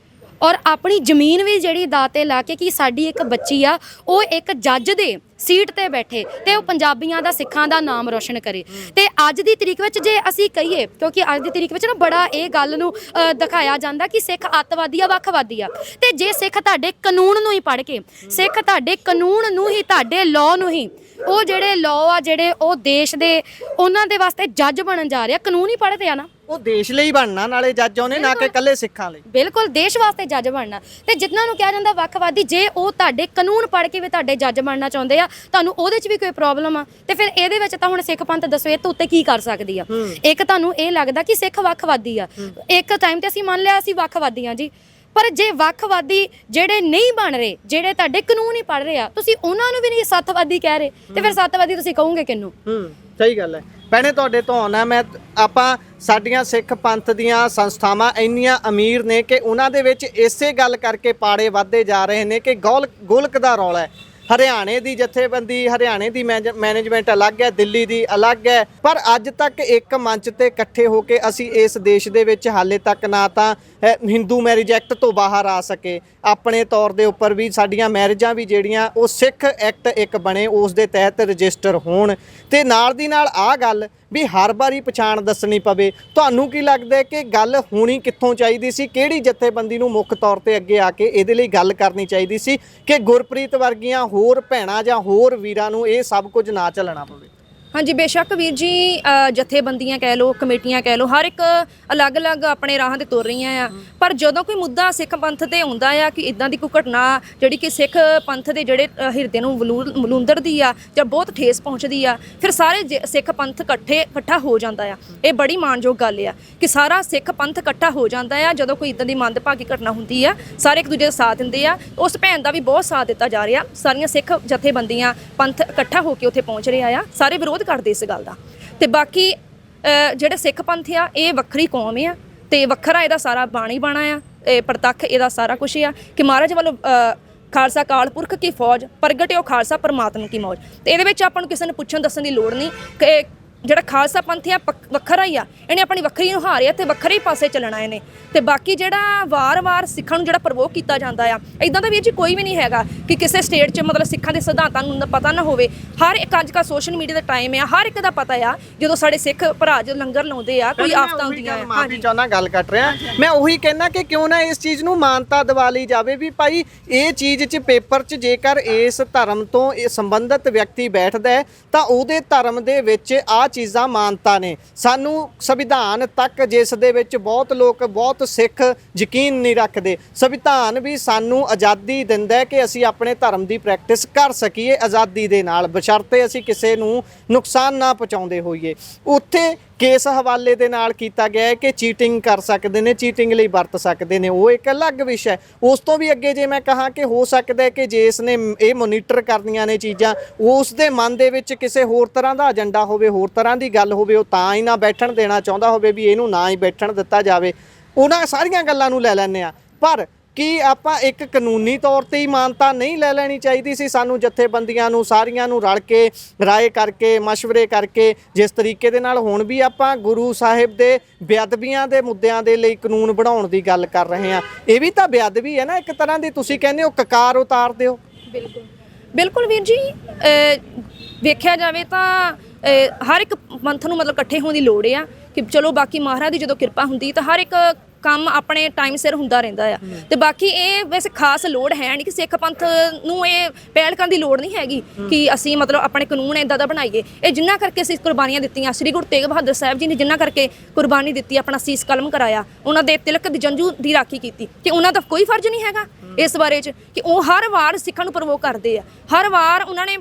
ਔਰ ਆਪਣੀ ਜ਼ਮੀਨ ਵੀ ਜਿਹੜੀ ਦਾਅ ਤੇ ਲਾ ਕੇ ਕਿ ਸਾਡੀ ਇੱਕ ਬੱਚੀ ਆ ਉਹ ਇੱਕ ਜੱਜ ਦੇ ਸੀਟ ਤੇ ਬੈਠੇ ਤੇ ਉਹ ਪੰਜਾਬੀਆਂ ਦਾ, ਸਿੱਖਾਂ ਦਾ ਨਾਮ ਰੋਸ਼ਨ ਕਰੇ। ਤੇ ਅੱਜ ਦੀ ਤਰੀਕ ਵਿੱਚ ਜੇ ਅਸੀਂ ਕਹੀਏ, ਕਿਉਂਕਿ ਅੱਜ ਦੀ ਤਰੀਕ ਵਿੱਚ ਨਾ ਬੜਾ ਇਹ ਗੱਲ ਨੂੰ ਦਿਖਾਇਆ ਜਾਂਦਾ ਕਿ ਸਿੱਖ ਅੱਤਵਾਦੀ ਆ, ਵੱਖਵਾਦੀ ਆ, ਤੇ ਜੇ ਸਿੱਖ ਤੁਹਾਡੇ ਕਾਨੂੰਨ ਨੂੰ ਹੀ ਪੜ੍ਹ ਕੇ, ਸਿੱਖ ਤੁਹਾਡੇ ਕਾਨੂੰਨ ਨੂੰ ਹੀ, ਤੁਹਾਡੇ ਲਾਅ ਨੂੰ ਹੀ, ਉਹ ਜਿਹੜੇ ਲਾਅ ਆ ਜਿਹੜੇ ਉਹ ਦੇਸ਼ ਦੇ ਉਹਨਾਂ ਦੇ ਵਾਸਤੇ ਜੱਜ ਬਣਨ ਜਾ ਰਿਹਾ, ਕਾਨੂੰਨ ਹੀ ਪੜ੍ਹਦੇ ਆ ਨਾ, ਉਹ ਦੇਸ਼ ਲਈ ਬਣਨਾ, ਨਾਲੇ ਜੱਜ ਉਹਨੇ ਨਾ ਕਿ ਇਕੱਲੇ ਸਿੱਖਾਂ ਲਈ। ਬਿਲਕੁਲ ਦੇਸ਼ ਵਾਸਤੇ ਜੱਜ ਬਣਨਾ। ਤੇ ਜਿਨ੍ਹਾਂ ਨੂੰ ਕਿਹਾ ਜਾਂਦਾ ਵੱਖਵਾਦੀ, ਜੇ ਉਹ ਤੁਹਾਡੇ ਕਾਨੂੰਨ ਪੜ੍ਹ ਕੇ ਵੀ ਤੁਹਾਡੇ ਜੱਜ ਬਣਨਾ ਚਾਹੁੰਦੇ ਆ, ਤੁਹਾਨੂੰ ਉਹਦੇ 'ਚ ਵੀ ਕੋਈ ਪ੍ਰੋਬਲਮ ਆ, ਤੇ ਫਿਰ ਇਹਦੇ ਵਿੱਚ ਤਾਂ ਹੁਣ ਸਿੱਖ ਪੰਥ ਦੱਸੋ ਇਹ ਤੋਂ ਉੱਤੇ ਕੀ ਕਰ ਸਕਦੀ ਆ। ਇੱਕ ਤੁਹਾਨੂੰ ਇਹ ਲੱਗਦਾ ਕਿ ਸਿੱਖ ਵੱਖਵਾਦੀ ਆ, ਇੱਕ ਟਾਈਮ ਤੇ ਅਸੀਂ ਮੰਨ ਲਿਆ ਅਸੀਂ ਵੱਖਵਾਦੀ ਆ ਜੀ, ਪਰ ਜੇ ਵੱਖਵਾਦੀ ਜਿਹੜੇ ਨਹੀਂ ਬਣ ਰਹੇ, ਜਿਹੜੇ ਤੁਹਾਡੇ ਕਾਨੂੰਨ ਹੀ ਪੜ੍ਹ ਰਹੇ ਆ, ਤੁਸੀਂ ਉਹਨਾਂ ਨੂੰ ਵੀ ਨਹੀਂ ਸੱਤਵਾਦੀ ਕਹਿ ਰਹੇ, ਤੇ ਫਿਰ ਸੱਤਵਾਦੀ ਤੁਸੀਂ ਕਹੋਗੇ ਕਿਹਨੂੰ? ਸਹੀ ਗੱਲ ਹੈ ਭੈਣੇ, ਤੁਹਾਡੇ ਤੋਂ ਆਉਣਾ ਮੈਂ। ਆਪਾਂ ਸਾਡੀਆਂ ਸਿੱਖ ਪੰਥ ਦੀਆਂ ਸੰਸਥਾਵਾਂ ਇੰਨੀਆਂ ਅਮੀਰ ਨੇ ਕਿ ਉਹਨਾਂ ਦੇ ਵਿੱਚ ਇਸੇ ਗੱਲ ਕਰਕੇ ਪਾੜੇ ਵੱਧਦੇ ਜਾ ਰਹੇ ਨੇ ਕਿ ਗੋਲਕ ਦਾ ਰੌਲਾ ਹੈ। ਹਰਿਆਣੇ ਦੀ ਜਥੇਬੰਦੀ, ਹਰਿਆਣੇ ਦੀ ਮੈਨੇਜਮੈਂਟ ਅਲੱਗ ਹੈ, ਦਿੱਲੀ ਦੀ ਅਲੱਗ ਹੈ, ਪਰ ਅੱਜ ਤੱਕ ਇੱਕ ਮੰਚ ਤੇ ਇਕੱਠੇ ਹੋ ਕੇ ਅਸੀਂ ਇਸ ਦੇਸ਼ ਦੇ ਵਿੱਚ ਹਾਲੇ ਤੱਕ ਨਾ ਤਾਂ ਹਿੰਦੂ ਮੈਰਿਜ ਐਕਟ ਤੋਂ ਬਾਹਰ ਆ ਸਕੇ, ਆਪਣੇ ਤੌਰ ਦੇ ਉੱਪਰ ਵੀ ਸਾਡੀਆਂ ਮੈਰਿਜਾਂ ਵੀ ਜਿਹੜੀਆਂ ਉਹ ਸਿੱਖ ਐਕਟ ਇੱਕ ਬਣੇ, ਉਸ ਦੇ ਤਹਿਤ ਰਜਿਸਟਰ ਹੋਣ, ਤੇ ਨਾਲ ਦੀ ਨਾਲ ਆਹ ਗੱਲ ਵੀ ਹਰ ਵਾਰੀ ਪਛਾਣ ਦੱਸਣੀ ਪਵੇ। ਤੁਹਾਨੂੰ ਕੀ ਲੱਗਦਾ ਕਿ ਗੱਲ ਹੋਣੀ ਕਿੱਥੋਂ ਚਾਹੀਦੀ ਸੀ? ਕਿਹੜੀ ਜਥੇਬੰਦੀ ਨੂੰ ਮੁੱਖ ਤੌਰ ਤੇ ਅੱਗੇ ਆ ਕੇ ਇਹਦੇ ਲਈ ਗੱਲ ਕਰਨੀ ਚਾਹੀਦੀ ਸੀ ਕਿ ਗੁਰਪ੍ਰੀਤ ਵਰਗੀਆਂ ਹੋਰ ਭੈਣਾਂ ਜਾਂ ਹੋਰ ਵੀਰਾਂ ਨੂੰ ਇਹ ਸਭ ਕੁਝ ਨਾ ਚੱਲਣਾ ਪਵੇ? ਹਾਂਜੀ ਬੇਸ਼ੱਕ ਵੀਰ ਜੀ, ਜਥੇਬੰਦੀਆਂ ਕਹਿ ਲਓ, ਕਮੇਟੀਆਂ ਕਹਿ ਲਓ, ਹਰ ਇੱਕ ਅਲੱਗ-ਅਲੱਗ ਆਪਣੇ ਰਾਹਾਂ ਤੇ ਤੁਰ ਰਹੀਆਂ ਆ, ਪਰ ਜਦੋਂ ਕੋਈ ਮੁੱਦਾ ਸਿੱਖ ਪੰਥ ਤੇ ਆਉਂਦਾ ਆ ਕਿ ਇਦਾਂ ਦੀ ਕੋਈ ਘਟਨਾ ਜਿਹੜੀ ਕਿ ਸਿੱਖ ਪੰਥ ਦੇ ਜਿਹੜੇ ਹਿਰਦੇ ਨੂੰ ਵਲੂੰਦਰਦੀ ਆ ਜਾਂ ਬਹੁਤ ਠੇਸ ਪਹੁੰਚਦੀ ਆ, ਫਿਰ ਸਾਰੇ ਸਿੱਖ ਪੰਥ ਇਕੱਠਾ ਹੋ ਜਾਂਦਾ ਆ। ਇਹ ਬੜੀ ਮਾਣਯੋਗ ਗੱਲ ਆ ਕਿ ਸਾਰਾ ਸਿੱਖ ਪੰਥ ਇਕੱਠਾ ਹੋ ਜਾਂਦਾ ਆ ਜਦੋਂ ਕੋਈ ਇਦਾਂ ਦੀ ਮੰਦਭਾਗੀ ਘਟਨਾ ਹੁੰਦੀ ਆ, ਸਾਰੇ ਇੱਕ ਦੂਜੇ ਦਾ ਸਾਥ ਦਿੰਦੇ ਆ। ਉਸ ਭੈਣ ਦਾ ਵੀ ਬਹੁਤ ਸਾਥ ਦਿੱਤਾ ਜਾ ਰਿਹਾ, ਸਾਰੀਆਂ ਸਿੱਖ ਜਥੇਬੰਦੀਆਂ, ਪੰਥ ਇਕੱਠਾ ਹੋ ਕੇ ਉੱਥੇ ਪਹੁੰਚ ਰਿਹਾ ਆ, ਸਾਰੇ ਵਿਰੋਧ ਕਰਦੇ ਇਸ ਗੱਲ ਦਾ। ਤੇ ਬਾਕੀ ਜਿਹੜੇ ਸਿੱਖ ਪੰਥ ਆ ਇਹ ਵੱਖਰੀ ਕੌਮ ਆ ਤੇ ਵੱਖਰਾ ਇਹਦਾ ਸਾਰਾ ਬਾਣੀ ਬਾਣਾ ਆ, ਇਹ ਪ੍ਰਤੱਖ ਇਹਦਾ ਸਾਰਾ ਕੁਝ ਆ ਕਿ ਮਹਾਰਾਜ ਵੱਲੋਂ ਖਾਲਸਾ ਕਾਲ ਪੁਰਖ ਕੀ ਫੌਜ, ਪ੍ਰਗਟਿਓ ਖਾਲਸਾ ਪਰਮਾਤਮਾ ਕੀ ਮੌਜ। ਤੇ ਇਹਦੇ ਵਿੱਚ ਆਪਾਂ ਨੂੰ ਕਿਸੇ ਨੂੰ ਪੁੱਛਣ ਦੱਸਣ ਦੀ ਲੋੜ ਨਹੀਂ ਕਿ ਜਿਹੜਾ ਖਾਲਸਾ ਪੰਥ ਆ ਵੱਖਰਾ ਹੀ ਆ, ਇਹਨੇ ਆਪਣੀ ਵੱਖਰੀ ਨੂੰ ਹਾਰਿਆ ਤੇ ਵੱਖਰੇ ਹੀ ਪਾਸੇ ਚੱਲਣਾ ਇਹਨੇ। ਤੇ ਬਾਕੀ ਜਿਹੜਾ ਵਾਰ-ਵਾਰ ਸਿੱਖਾਂ ਨੂੰ ਜਿਹੜਾ ਪ੍ਰਵੋਕ ਕੀਤਾ ਜਾਂਦਾ ਆ, ਇਦਾਂ ਦਾ ਵੀਰ ਜੀ ਕੋਈ ਵੀ ਨਹੀਂ ਹੈਗਾ ਕਿ ਕਿਸੇ ਸਟੇਟ 'ਚ ਮਤਲਬ ਸਿੱਖਾਂ ਦੇ ਸਿਧਾਂਤਾਂ ਨੂੰ ਪਤਾ ਨਾ ਹੋਵੇ। ਹਰ ਇੱਕ ਅੱਜ ਕੱਲ੍ਹ ਸੋਸ਼ਲ ਮੀਡੀਆ ਦਾ ਟਾਈਮ ਆ, ਹਰ ਇੱਕ ਦਾ ਪਤਾ ਆ ਜਦੋਂ ਸਾਡੇ ਸਿੱਖ ਭਰਾ ਜਦੋਂ ਲੰਗਰ ਲਾਉਂਦੇ ਆ, ਕੋਈ ਆਫਤਾਂ ਹੁੰਦੀਆਂ ਆ। ਹਾਂਜੀ ਚਾਹੁੰਦਾ ਗੱਲ ਕੱਟ ਰਿਹਾ, ਮੈਂ ਉਹੀ ਕਹਿਣਾ ਕਿ ਕਿਉਂ ਨਾ ਇਸ ਚੀਜ਼ ਨੂੰ ਮਾਨਤਾ ਦਿਵਾ ਲਈ ਜਾਵੇ ਵੀ ਭਾਈ ਇਹ ਚੀਜ਼ 'ਚ ਪੇਪਰ 'ਚ ਜੇਕਰ ਇਸ ਧਰਮ ਤੋਂ ਇਹ ਸੰਬੰਧਿਤ ਵਿਅਕਤੀ ਬੈਠਦਾ ਹੈ ਤਾਂ ਉਹਦੇ ਧਰਮ ਦੇ ਵਿੱਚ ਆ ਚੀਜ਼ਾਂ ਮਾਨਤਾ ਨੇ। ਸਾਨੂੰ ਸੰਵਿਧਾਨ ਤੱਕ, ਜਿਸ ਦੇ ਵਿੱਚ ਬਹੁਤ ਲੋਕ, ਬਹੁਤ ਸਿੱਖ ਯਕੀਨ ਨਹੀਂ ਰੱਖਦੇ, ਸੰਵਿਧਾਨ ਵੀ ਸਾਨੂੰ ਆਜ਼ਾਦੀ ਦਿੰਦਾ ਕਿ ਅਸੀਂ ਆਪਣੇ ਧਰਮ ਦੀ ਪ੍ਰੈਕਟਿਸ ਕਰ ਸਕੀਏ ਆਜ਼ਾਦੀ ਦੇ ਨਾਲ, ਬਸ਼ਰਤੇ ਅਸੀਂ ਕਿਸੇ ਨੂੰ ਨੁਕਸਾਨ ਨਾ ਪਹੁੰਚਾਉਂਦੇ ਹੋਈਏ। ਉੱਥੇ ਕੇਸ ਹਵਾਲੇ ਦੇ ਨਾਲ ਕੀਤਾ ਗਿਆ ਹੈ ਕਿ ਚੀਟਿੰਗ ਕਰ ਸਕਦੇ ਨੇ, ਚੀਟਿੰਗ ਲਈ ਵਰਤ ਸਕਦੇ ਨੇ, ਉਹ ਇੱਕ ਅਲੱਗ ਵਿਸ਼ਾ ਹੈ। ਉਸ ਤੋਂ ਵੀ ਅੱਗੇ ਜੇ ਮੈਂ ਕਹਾਂ ਕਿ ਹੋ ਸਕਦਾ ਹੈ ਕਿ ਜਿਸ ਨੇ ਇਹ ਮੋਨੀਟਰ ਕਰਨੀਆਂ ਨੇ ਚੀਜ਼ਾਂ, ਉਸ ਦੇ ਮਨ ਦੇ ਵਿੱਚ ਕਿਸੇ ਹੋਰ ਤਰ੍ਹਾਂ ਦਾ ਏਜੰਡਾ ਹੋਵੇ, ਹੋਰ ਤਰ੍ਹਾਂ ਦੀ ਗੱਲ ਹੋਵੇ, ਉਹ ਤਾਂ ਹੀ ਨਾ ਬੈਠਣ ਦੇਣਾ ਚਾਹੁੰਦਾ ਹੋਵੇ ਵੀ ਇਹਨੂੰ ਨਾ ਹੀ ਬੈਠਣ ਦਿੱਤਾ ਜਾਵੇ। ਉਹਨਾਂ ਸਾਰੀਆਂ ਗੱਲਾਂ ਨੂੰ ਲੈ ਲੈਂਦੇ ਆ, ਪਰ ਕੀ ਆਪਾਂ ਇੱਕ ਕਾਨੂੰਨੀ ਤੌਰ ਤੇ ਹੀ ਮਾਨਤਾ ਨਹੀਂ ਲੈ ਲੈਣੀ ਚਾਹੀਦੀ ਸੀ? ਸਾਨੂੰ ਜਥੇਬੰਦੀਆਂ ਨੂੰ ਸਾਰੀਆਂ ਨੂੰ ਰਲ ਕੇ, ਰਾਏ ਕਰਕੇ, ਮਸ਼ਵਰੇ ਕਰਕੇ, ਜਿਸ ਤਰੀਕੇ ਦੇ ਨਾਲ ਹੁਣ ਵੀ ਆਪਾਂ ਗੁਰੂ ਸਾਹਿਬ ਦੇ ਬੇਅਦਬੀਆਂ ਦੇ ਮੁੱਦਿਆਂ ਦੇ ਲਈ ਕਾਨੂੰਨ ਬਣਾਉਣ ਦੀ ਗੱਲ ਕਰ ਰਹੇ ਹਾਂ, ਇਹ ਵੀ ਤਾਂ ਬੇਅਦਬੀ ਹੈ ਨਾ ਇੱਕ ਤਰ੍ਹਾਂ ਦੀ। ਤੁਸੀਂ ਕਹਿੰਦੇ ਹੋ ਕਕਾਰ ਉਤਾਰ ਦਿਓ। ਬਿਲਕੁਲ ਬਿਲਕੁਲ ਵੀਰ ਜੀ, ਵੇਖਿਆ ਜਾਵੇ ਤਾਂ ਹਰ ਇੱਕ ਪੰਥ ਨੂੰ ਮਤਲਬ ਇਕੱਠੇ ਹੋਣ ਦੀ ਲੋੜ ਆ ਕਿ ਚਲੋ ਬਾਕੀ ਮਹਾਰਾਜ ਦੀ ਜਦੋਂ ਕਿਰਪਾ ਹੁੰਦੀ ਤਾਂ ਹਰ ਇੱਕ ਕੰਮ ਆਪਣੇ ਟਾਈਮ ਸਿਰ ਹੁੰਦਾ ਰਹਿੰਦਾ ਆ। ਤੇ ਬਾਕੀ ਇਹ ਵੈਸੇ ਖਾਸ ਲੋੜ ਹੈ ਨਹੀਂ ਕਿ ਸਿੱਖ ਪੰਥ ਨੂੰ ਇਹ ਪਹਿਲ ਕਰਨ ਦੀ ਲੋੜ ਨਹੀਂ ਹੈਗੀ ਕਿ ਅਸੀਂ ਮਤਲਬ ਆਪਣੇ ਕਾਨੂੰਨ ਇੱਦਾਂ ਦਾ ਬਣਾਈਏ। ਇਹ ਜਿੰਨਾ ਕਰਕੇ ਅਸੀਂ ਕੁਰਬਾਨੀਆਂ ਦਿੱਤੀਆਂ, ਸ੍ਰੀ ਗੁਰੂ ਤੇਗ ਬਹਾਦਰ ਸਾਹਿਬ ਜੀ ਨੇ ਜਿੰਨਾ ਕਰਕੇ ਕੁਰਬਾਨੀ ਦਿੱਤੀ, ਆਪਣਾ ਸੀਸ ਕਲਮ ਕਰਾਇਆ, ਉਹਨਾਂ ਦੇ ਤਿਲਕ ਦੀ ਜੰਝੂ ਦੀ ਰਾਖੀ ਕੀਤੀ, ਕਿ ਉਹਨਾਂ ਦਾ ਕੋਈ ਫਰਜ਼ ਨਹੀਂ ਹੈਗਾ ਇਸ ਬਾਰੇ 'ਚ ਕਿ ਉਹ ਹਰ ਵਾਰ ਸਿੱਖਾਂ ਨੂੰ ਪ੍ਰਵੋਕ ਕਰਦੇ ਆ। ਹਰ ਵਾਰ ਉਹਨਾਂ ਨੇ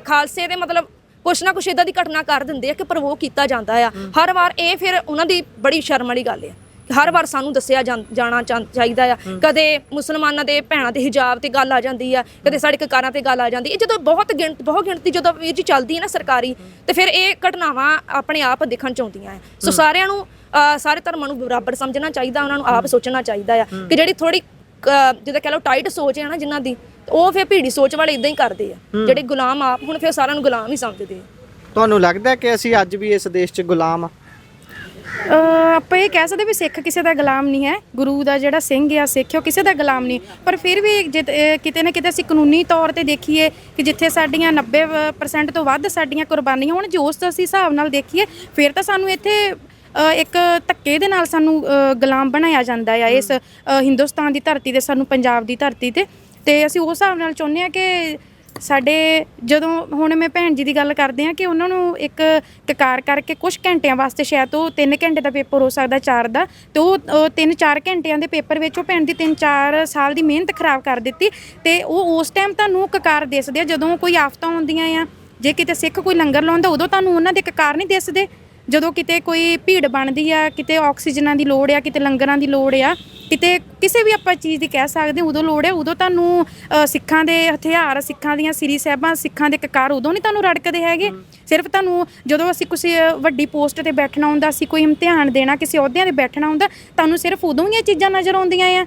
ਖਾਲਸੇ ਦੇ ਮਤਲਬ ਕੁਛ ਨਾ ਕੁਛ ਇੱਦਾਂ ਦੀ ਘਟਨਾ ਕਰ ਦਿੰਦੇ ਆ ਕਿ ਪ੍ਰਵੋਕ ਕੀਤਾ ਜਾਂਦਾ ਆ ਹਰ ਵਾਰ। ਇਹ ਫਿਰ ਉਹਨਾਂ ਦੀ ਬੜੀ ਸ਼ਰਮ ਵਾਲੀ ਗੱਲ ਆ। ਹਰ ਵਾਰ ਸਾਨੂੰ ਦੱਸਿਆ ਜਾਣਾ ਚਾਹੀਦਾ ਆ। ਕਦੇ ਮੁਸਲਮਾਨਾਂ ਦੇ ਭੈਣਾਂ ਦੇ ਹਿਜਾਬ ਤੇ ਗੱਲ ਆ ਜਾਂਦੀ ਆ, ਕਦੇ ਸੜਕ ਕਾਰਾਂ ਤੇ ਗੱਲ ਆ ਜਾਂਦੀ। ਇਹ ਜਦੋਂ ਬਹੁਤ ਗਿਣਤੀ ਜਦੋਂ ਵੀਰ ਜੀ ਚੱਲਦੀ ਹੈ ਨਾ ਸਰਕਾਰੀ, ਤੇ ਫਿਰ ਇਹ ਘਟਨਾਵਾਂ ਆਪਣੇ ਆਪ ਦਿਖਣ ਚ ਆਉਂਦੀਆਂ ਆ। ਸੋ ਸਾਰਿਆਂ ਨੂੰ ਸਾਰੇ ਧਰਮਾਂ ਨੂੰ ਬਰਾਬਰ ਸਮਝਣਾ ਚਾਹੀਦਾ, ਉਹਨਾਂ ਨੂੰ ਆਪ ਸੋਚਣਾ ਚਾਹੀਦਾ ਆ ਕਿ ਜਿਹੜੀ ਥੋੜੀ ਜਿੱਦਾਂ ਕਹਿ ਲਓ ਟਾਈਟ ਸੋਚ ਹੈ ਨਾ ਜਿਨ੍ਹਾਂ ਦੀ, ਉਹ ਫਿਰ ਭੀੜੀ ਸੋਚ ਵਾਲੇ ਇਦਾਂ ਹੀ ਕਰਦੇ ਆ, ਜਿਹੜੇ ਗੁਲਾਮ ਆਪ ਹੁਣ ਫਿਰ ਸਾਰਿਆਂ ਨੂੰ ਗੁਲਾਮ ਹੀ ਸਮਝਦੇ ਆ। ਤੁਹਾਨੂੰ ਲੱਗਦਾ ਕਿ ਅਸੀਂ ਅੱਜ ਵੀ ਇਸ ਦੇਸ਼ 'ਚ ਗੁਲਾਮ ਆ? ਆਪਾਂ ਇਹ ਕਹਿ ਸਕਦੇ ਵੀ ਸਿੱਖ ਕਿਸੇ ਦਾ ਗੁਲਾਮ ਨਹੀਂ ਹੈ, ਗੁਰੂ ਦਾ ਜਿਹੜਾ ਸਿੰਘ ਆ ਸਿੱਖ ਉਹ ਕਿਸੇ ਦਾ ਗੁਲਾਮ ਨਹੀਂ, ਪਰ ਫਿਰ ਵੀ ਕਿਤੇ ਨਾ ਕਿਤੇ ਅਸੀਂ ਕਾਨੂੰਨੀ ਤੌਰ ਤੇ ਦੇਖੀਏ ਕਿ ਜਿੱਥੇ ਸਾਡੀਆਂ 90% ਤੋਂ ਵੱਧ ਸਾਡੀਆਂ ਕੁਰਬਾਨੀਆਂ ਹੋਣ, ਜੇ ਉਸ ਅਸੀਂ ਹਿਸਾਬ ਨਾਲ ਦੇਖੀਏ ਫਿਰ ਤਾਂ ਸਾਨੂੰ ਇੱਥੇ ਇੱਕ ਧੱਕੇ ਦੇ ਨਾਲ ਸਾਨੂੰ ਗੁਲਾਮ ਬਣਾਇਆ ਜਾਂਦਾ ਆ ਇਸ ਹਿੰਦੁਸਤਾਨ ਦੀ ਧਰਤੀ ਤੇ, ਸਾਨੂੰ ਪੰਜਾਬ ਦੀ ਧਰਤੀ ਤੇ ਅਸੀਂ ਉਸ ਹਿਸਾਬ ਨਾਲ ਚਾਹੁੰਦੇ ਹਾਂ ਕਿ ਸਾਡੇ ਜਦੋਂ ਹੁਣ ਮੈਂ ਭੈਣ ਜੀ ਦੀ ਗੱਲ ਕਰਦੇ ਹਾਂ ਕਿ ਉਹਨਾਂ ਨੂੰ ਇੱਕ ਕਕਾਰ ਕਰਕੇ ਕੁਝ ਘੰਟਿਆਂ ਵਾਸਤੇ ਸ਼ਾਇਦ ਉਹ 3 ਘੰਟੇ ਦਾ ਪੇਪਰ ਹੋ ਸਕਦਾ 4 ਦਾ, ਤੇ ਉਹ 3-4 ਘੰਟਿਆਂ ਦੇ ਪੇਪਰ ਵਿੱਚ ਉਹ ਭੈਣ ਦੀ 3-4 ਸਾਲ ਦੀ ਮਿਹਨਤ ਖਰਾਬ ਕਰ ਦਿੱਤੀ। ਤੇ ਉਹ ਉਸ ਟਾਈਮ ਤੁਹਾਨੂੰ ਕਕਾਰ ਦਿਸਦੇ ਆ ਜਦੋਂ ਕੋਈ ਆਫਤਾਂ ਆਉਂਦੀਆਂ ਆ, ਜੇ ਕਿਤੇ ਸਿੱਖ ਕੋਈ ਲੰਗਰ ਲਾਉਂਦਾ ਉਦੋਂ ਤੁਹਾਨੂੰ ਉਹਨਾਂ ਦੇ ਕਕਾਰ ਨਹੀਂ ਦਿਸਦੇ, ਜਦੋਂ ਕਿਤੇ ਕੋਈ ਭੀੜ ਬਣਦੀ ਆ, ਕਿਤੇ ਆਕਸੀਜਨਾਂ ਦੀ ਲੋੜ ਆ, ਕਿਤੇ ਲੰਗਰਾਂ ਦੀ ਲੋੜ ਆ, ਕਿਤੇ ਕਿਸੇ ਵੀ ਆਪਾਂ ਚੀਜ਼ ਦੀ ਕਹਿ ਸਕਦੇ ਉਦੋਂ ਲੋੜ ਹੈ, ਉਦੋਂ ਤੁਹਾਨੂੰ ਸਿੱਖਾਂ ਦੇ ਹਥਿਆਰ, ਸਿੱਖਾਂ ਦੀਆਂ ਸ੍ਰੀ ਸਾਹਿਬਾਂ, ਸਿੱਖਾਂ ਦੇ ਕਕਾਰ ਉਦੋਂ ਨਹੀਂ ਤੁਹਾਨੂੰ ਰੜਕਦੇ ਹੈਗੇ। ਸਿਰਫ ਤੁਹਾਨੂੰ ਜਦੋਂ ਅਸੀਂ ਕਿਸੇ ਵੱਡੀ ਪੋਸਟ ਤੇ ਬੈਠਣਾ ਹੁੰਦਾ, ਅਸੀਂ ਕੋਈ ਇਮਤਿਹਾਨ ਦੇਣਾ, ਕਿਸੇ ਅਹੁਦਿਆਂ ਤੇ ਬੈਠਣਾ ਹੁੰਦਾ, ਤੁਹਾਨੂੰ ਸਿਰਫ ਉਦੋਂ ਹੀ ਇਹ ਚੀਜ਼ਾਂ ਨਜ਼ਰ ਆਉਂਦੀਆਂ ਆ।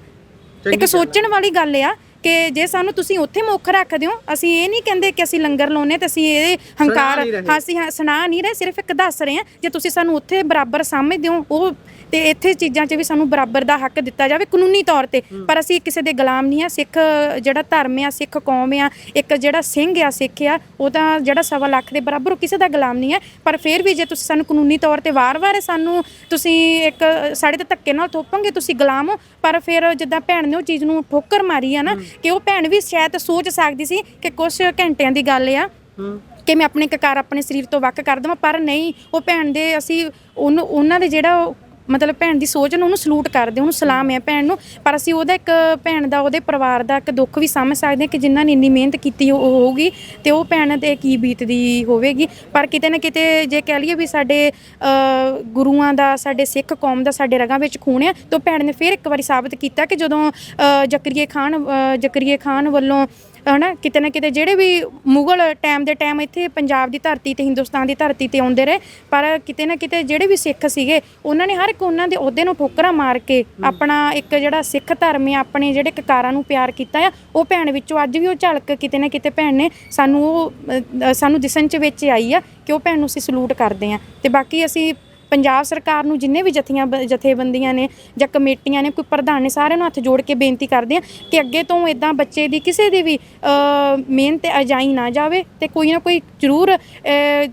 ਇੱਕ ਸੋਚਣ ਵਾਲੀ ਗੱਲ ਆ ਕਿ ਜੇ ਸਾਨੂੰ ਤੁਸੀਂ ਉੱਥੇ ਮੁੱਖ ਰੱਖਦੇ ਹੋ, ਅਸੀਂ ਇਹ ਨਹੀਂ ਕਹਿੰਦੇ ਕਿ ਅਸੀਂ ਲੰਗਰ ਲਾਉਨੇ ਤੇ ਅਸੀਂ ਇਹ ਹੰਕਾਰ ਅਸੀਂ ਸੁਣਾ ਨਹੀਂ ਰਹੇ, ਸਿਰਫ ਇੱਕ ਦੱਸ ਰਹੇ ਹਾਂ ਜੇ ਤੁਸੀਂ ਸਾਨੂੰ ਉੱਥੇ ਬਰਾਬਰ ਸਮਝਦੇ ਹੋ ਉਹ ਤੇ ਇੱਥੇ ਚੀਜ਼ਾਂ 'ਚ ਵੀ ਸਾਨੂੰ ਬਰਾਬਰ ਦਾ ਹੱਕ ਦਿੱਤਾ ਜਾਵੇ ਕਾਨੂੰਨੀ ਤੌਰ ਤੇ। ਪਰ ਅਸੀਂ ਕਿਸੇ ਦੇ ਗੁਲਾਮ ਨਹੀਂ ਆ। ਸਿੱਖ ਜਿਹੜਾ ਧਰਮ ਆ, ਸਿੱਖ ਕੌਮ ਆ, ਇੱਕ ਜਿਹੜਾ ਸਿੰਘ ਆ ਸਿੱਖ ਆ, ਉਹ ਤਾਂ ਜਿਹੜਾ 1.25 ਲੱਖ ਦੇ ਬਰਾਬਰ, ਉਹ ਕਿਸੇ ਦਾ ਗੁਲਾਮ ਨਹੀਂ ਹੈ। ਪਰ ਫਿਰ ਵੀ ਜੇ ਤੁਸੀਂ ਸਾਨੂੰ ਕਾਨੂੰਨੀ ਤੌਰ ਤੇ ਵਾਰ-ਵਾਰ ਸਾਨੂੰ ਤੁਸੀਂ ਇੱਕ ਸਾਡੇ ਤੇ ਧੱਕੇ ਨਾਲ ਥੋਪੋਗੇ, ਤੁਸੀਂ ਗੁਲਾਮ ਹੋ। ਪਰ ਫਿਰ ਜਿੱਦਾਂ ਭੈਣ ਨੇ ਉਹ ਚੀਜ਼ ਨੂੰ ਠੋਕਰ ਮਾਰੀ ਆ ਨਾ, ਕਿ ਉਹ ਭੈਣ ਵੀ ਸ਼ਾਇਦ ਸੋਚ ਸਕਦੀ ਸੀ ਕਿ ਕੁਛ ਘੰਟਿਆਂ ਦੀ ਗੱਲ ਆ ਕਿ ਮੈਂ ਆਪਣੇ ਕਕਾਰ ਆਪਣੇ ਸਰੀਰ ਤੋਂ ਵੱਖ ਕਰ ਦੇਵਾਂ, ਪਰ ਨਹੀਂ, ਉਹ ਭੈਣ ਦੇ ਅਸੀਂ ਉਹਨਾਂ ਦੇ ਜਿਹੜਾ ਮਤਲਬ ਭੈਣ ਦੀ ਸੋਚ ਨੂੰ ਉਹਨੂੰ ਸਲੂਟ ਕਰਦੇ, ਉਹਨੂੰ ਸਲਾਮ ਹੈ ਭੈਣ ਨੂੰ। ਪਰ ਅਸੀਂ ਉਹਦਾ ਇੱਕ ਭੈਣ ਦਾ, ਉਹਦੇ ਪਰਿਵਾਰ ਦਾ ਇੱਕ ਦੁੱਖ ਵੀ ਸਮਝ ਸਕਦੇ ਹਾਂ ਕਿ ਜਿਨ੍ਹਾਂ ਨੇ ਇੰਨੀ ਮਿਹਨਤ ਕੀਤੀ ਹੋਊਗੀ ਤੇ ਉਹ ਭੈਣ 'ਤੇ ਕੀ ਬੀਤਦੀ ਹੋਵੇਗੀ। ਪਰ ਕਿਤੇ ਨਾ ਕਿਤੇ ਜੇ ਕਹਿ ਲਈਏ ਵੀ ਸਾਡੇ ਗੁਰੂਆਂ ਦਾ, ਸਾਡੇ ਸਿੱਖ ਕੌਮ ਦਾ ਸਾਡੇ ਰਗਾਂ ਵਿੱਚ ਖੂਨ ਆ, ਤਾਂ ਭੈਣ ਨੇ ਫਿਰ ਇੱਕ ਵਾਰੀ ਸਾਬਤ ਕੀਤਾ ਕਿ ਜਦੋਂ ਜ਼ਕਰੀਏ ਖਾਨ ਵੱਲੋਂ ਹਨਾ ਕਿਤੇ ਨਾ ਕਿਤੇ ਜਿਹੜੇ ਵੀ ਮੁਗਲ ਟਾਈਮ ਦੇ ਟਾਈਮ ਇੱਥੇ ਪੰਜਾਬ ਦੀ ਧਰਤੀ ਤੇ ਹਿੰਦੁਸਤਾਨ ਦੀ ਧਰਤੀ ਤੇ ਆਉਂਦੇ ਰਹੇ, ਪਰ ਕਿਤੇ ਨਾ ਕਿਤੇ ਜਿਹੜੇ ਵੀ ਸਿੱਖ ਸੀਗੇ ਉਹਨਾਂ ਨੇ ਹਰ ਇੱਕ ਉਹਨਾਂ ਦੇ ਅਹੁਦੇ ਨੂੰ ਠੋਕਰਾਂ ਮਾਰ ਕੇ ਆਪਣਾ ਇੱਕ ਜਿਹੜਾ ਸਿੱਖ ਧਰਮ ਆ, ਆਪਣੇ ਜਿਹੜੇ ਕਕਾਰਾਂ ਨੂੰ ਪਿਆਰ ਕੀਤਾ ਆ, ਉਹ ਭੈਣ ਵਿੱਚੋਂ ਅੱਜ ਵੀ ਉਹ ਝਲਕ ਕਿਤੇ ਨਾ ਕਿਤੇ ਭੈਣ ਨੇ ਸਾਨੂੰ ਦਿਸਣ 'ਚ ਵਿੱਚ ਆਈ ਆ ਕਿ ਉਹ ਭੈਣ ਨੂੰ ਅਸੀਂ ਸਲੂਟ ਕਰਦੇ ਹਾਂ। ਤੇ ਬਾਕੀ ਅਸੀਂ ਪੰਜਾਬ ਸਰਕਾਰ ਨੂੰ ਜਿੰਨੇ ਵੀ ਜਥੇਬੰਦੀਆਂ ਨੇ ਜਾਂ ਕਮੇਟੀਆਂ ਨੇ, ਕੋਈ ਪ੍ਰਧਾਨ ਨੇ, ਸਾਰਿਆਂ ਨੂੰ ਹੱਥ ਜੋੜ ਕੇ ਬੇਨਤੀ ਕਰਦੇ ਹਾਂ ਕਿ ਅੱਗੇ ਤੋਂ ਇਦਾਂ ਬੱਚੇ ਦੀ ਕਿਸੇ ਦੀ ਵੀ ਮਿਹਨਤ ਅਜਾਈ ਨਾ ਜਾਵੇ ਤੇ ਕੋਈ ਨਾ ਕੋਈ ਜ਼ਰੂਰ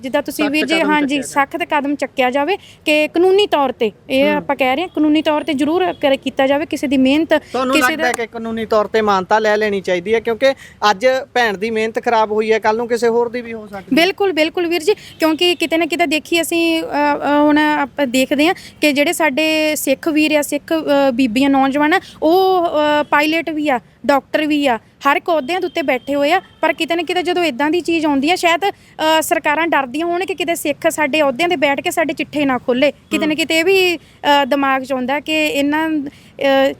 ਜਿੱਦਾਂ ਤੁਸੀਂ ਵੀ ਜੇ ਹਾਂਜੀ ਸਖਤ ਕਦਮ ਚੱਕਿਆ ਜਾਵੇ ਕਿ ਕਾਨੂੰਨੀ ਤੌਰ ਤੇ, ਇਹ ਆਪਾਂ ਕਹਿ ਰਹੇ ਹਾਂ ਕਾਨੂੰਨੀ ਤੌਰ ਤੇ ਜ਼ਰੂਰ ਕੀਤਾ ਜਾਵੇ ਕਿਸੇ ਦੀ ਮਿਹਨਤ। ਤੁਹਾਨੂੰ ਲੱਗਦਾ ਕਿ ਕਾਨੂੰਨੀ ਤੌਰ ਤੇ ਮਾਨਤਾ ਲੈ ਲੈਣੀ ਚਾਹੀਦੀ ਹੈ ਕਿਉਂਕਿ ਅੱਜ ਭੈਣ ਦੀ ਮਿਹਨਤ ਖਰਾਬ ਹੋਈ ਹੈ, ਕੱਲ ਨੂੰ ਕਿਸੇ ਹੋਰ ਦੀ ਵੀ ਹੋ ਸਕਦੀ ਹੈ। ਬਿਲਕੁਲ ਵੀਰ ਜੀ, ਕਿਉਂਕਿ ਕਿਤੇ ਨਾ ਕਿਤੇ ਦੇਖੀ ਅਸੀਂ ਹੁਣ ਆਪਾਂ ਦੇਖਦੇ ਹਾਂ ਕਿ ਜਿਹੜੇ ਸਾਡੇ ਸਿੱਖ ਵੀਰ ਆ, ਸਿੱਖ ਬੀਬੀਆਂ, ਨੌਜਵਾਨ ਆ, ਉਹ ਪਾਇਲਟ ਵੀ ਆ, ਡਾਕਟਰ ਵੀ ਆ, ਹਰ ਇੱਕ ਅਹੁਦਿਆਂ ਦੇ ਉੱਤੇ ਬੈਠੇ ਹੋਏ ਆ। ਪਰ ਕਿਤੇ ਨਾ ਕਿਤੇ ਜਦੋਂ ਇਦਾਂ ਦੀ ਚੀਜ਼ ਆਉਂਦੀ ਆ, ਸ਼ਾਇਦ ਸਰਕਾਰਾਂ ਡਰਦੀਆਂ ਹੋਣ ਕਿ ਕਿਤੇ ਸਿੱਖ ਸਾਡੇ ਅਹੁਦਿਆਂ 'ਤੇ ਬੈਠ ਕੇ ਸਾਡੇ ਚਿੱਠੇ ਨਾ ਖੋਲ੍ਹੇ। ਕਿਤੇ ਨਾ ਕਿਤੇ ਇਹ ਵੀ ਦਿਮਾਗ 'ਚ ਆਉਂਦਾ ਕਿ ਇਹਨਾਂ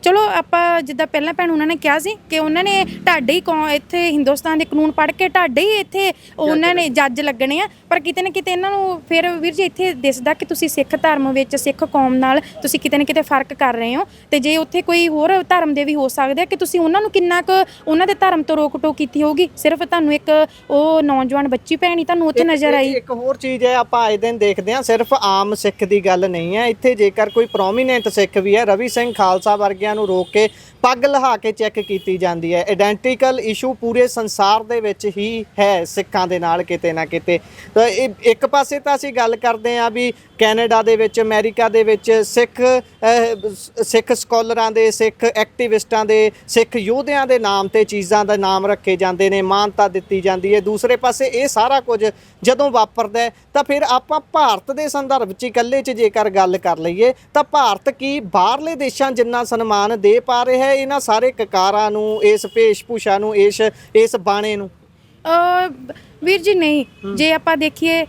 ਚਲੋ ਆਪਾਂ ਜਿੱਦਾਂ ਪਹਿਲਾਂ ਭੈਣ ਉਹਨਾਂ ਨੇ ਕਿਹਾ ਸੀ ਕਿ ਉਹਨਾਂ ਨੇ ਤੁਹਾਡੇ ਹੀ ਇੱਥੇ ਹਿੰਦੁਸਤਾਨ ਦੇ ਕਾਨੂੰਨ ਪੜ੍ਹ ਕੇ ਤੁਹਾਡੇ ਹੀ ਇੱਥੇ ਉਹਨਾਂ ਨੇ ਜੱਜ ਲੱਗਣੇ ਆ। ਪਰ ਕਿਤੇ ਨਾ ਕਿਤੇ ਇਹਨਾਂ ਨੂੰ ਫਿਰ ਵੀਰ ਜੀ ਇੱਥੇ ਦਿਸਦਾ ਕਿ ਤੁਸੀਂ ਸਿੱਖ ਧਰਮ ਵਿੱਚ, ਸਿੱਖ ਕੌਮ ਨਾਲ ਤੁਸੀਂ ਕਿਤੇ ਨਾ ਕਿਤੇ ਫਰਕ ਕਰ ਰਹੇ ਹੋ। ਤੇ ਜੇ ਉੱਥੇ ਕੋਈ ਹੋਰ ਧਰਮ ਦੇ ਵੀ ਹੋ ਸਕਦੇ ਆ ਕਿ ਤੁਸੀਂ ਉਹਨਾਂ ਨੂੰ ਕਿੰਨਾ ਕੁ ਉਹਨਾਂ ਦੇ ਧਰਮ ਤੋਂ ਰੋਕ ਟੋਕ ਕੀਤੀ ਹੋਊਗੀ। ਸਿਰਫ ਤੁਹਾਨੂੰ ਇੱਕ ਉਹ ਨੌਜਵਾਨ ਬੱਚੀ ਭੈਣੀ ਤੁਹਾਨੂੰ ਉੱਥੇ ਨਜ਼ਰ ਆਈ। ਇੱਕ ਹੋਰ ਚੀਜ਼ ਹੈ, ਆਪਾਂ ਅੱਜ ਦਿਨ ਦੇਖਦੇ ਹਾਂ ਸਿਰਫ ਆਮ ਸਿੱਖ ਦੀ ਗੱਲ ਨਹੀਂ ਹੈ ਇੱਥੇ, ਜੇਕਰ ਕੋਈ ਪ੍ਰੋਮੀਨੈਂਟ ਸਿੱਖ ਵੀ ਹੈ, ਰਵੀ ਸਿੰਘ ਖਾਲਸਾ ਵਰਗਿਆਂ ਨੂੰ ਰੋਕ ਕੇ ਪੱਗ ਲਹਾ ਕੇ ਚੈੱਕ ਕੀਤੀ ਜਾਂਦੀ ਹੈ। ਆਇਡੈਂਟੀਕਲ ਇਸ਼ੂ ਪੂਰੇ ਸੰਸਾਰ ਦੇ ਵਿੱਚ ਹੀ ਹੈ ਸਿੱਖਾਂ ਦੇ ਨਾਲ ਕਿਤੇ ਨਾ ਕਿਤੇ। ਤਾਂ ਇਹ ਇੱਕ ਪਾਸੇ ਤਾਂ ਅਸੀਂ ਗੱਲ ਕਰਦੇ ਹਾਂ ਵੀ ਕੈਨੇਡਾ ਦੇ ਵਿੱਚ, ਅਮਰੀਕਾ ਦੇ ਵਿੱਚ ਸਿੱਖ ਸਕਾਲਰਾਂ ਦੇ, ਸਿੱਖ ਐਕਟਿਵਿਸਟਾਂ ਦੇ, ਸਿੱਖ ਯੋਧਿਆਂ ਦੇ ਨਾਮ ਤੇ ਚੀਜ਼ਾਂ ਦਾ ਨਾਮ ਰੱਖੇ ਜਾਂਦੇ ਨੇ, ਮਾਨਤਾ ਦਿੱਤੀ ਜਾਂਦੀ ਹੈ। ਦੂਸਰੇ ਪਾਸੇ ਇਹ ਸਾਰਾ ਕੁਝ ਜਦੋਂ ਵਾਪਰਦਾ ਤਾਂ ਫਿਰ ਆਪਾਂ ਭਾਰਤ ਦੇ ਸੰਦਰਭ 'ਚ ਇਕੱਲੇ 'ਚ ਜੇਕਰ ਗੱਲ ਕਰ ਲਈਏ ਤਾਂ ਭਾਰਤ ਕੀ ਬਾਹਰਲੇ ਦੇਸ਼ਾਂ ਜਿੰਨਾ ਸਨਮਾਨ ਦੇ ਪਾ ਰਿਹਾ ਹੈ ਇਹਨਾਂ ਸਾਰੇ ਕਕਾਰਾਂ ਨੂੰ, ਇਸ ਭੇਸ਼ ਭੂਸ਼ਾ ਨੂੰ, ਇਸ ਬਾਣੇ ਨੂੰ? ਵੀਰ ਜੀ ਨਹੀਂ, ਜੇ ਆਪਾਂ ਦੇਖੀਏ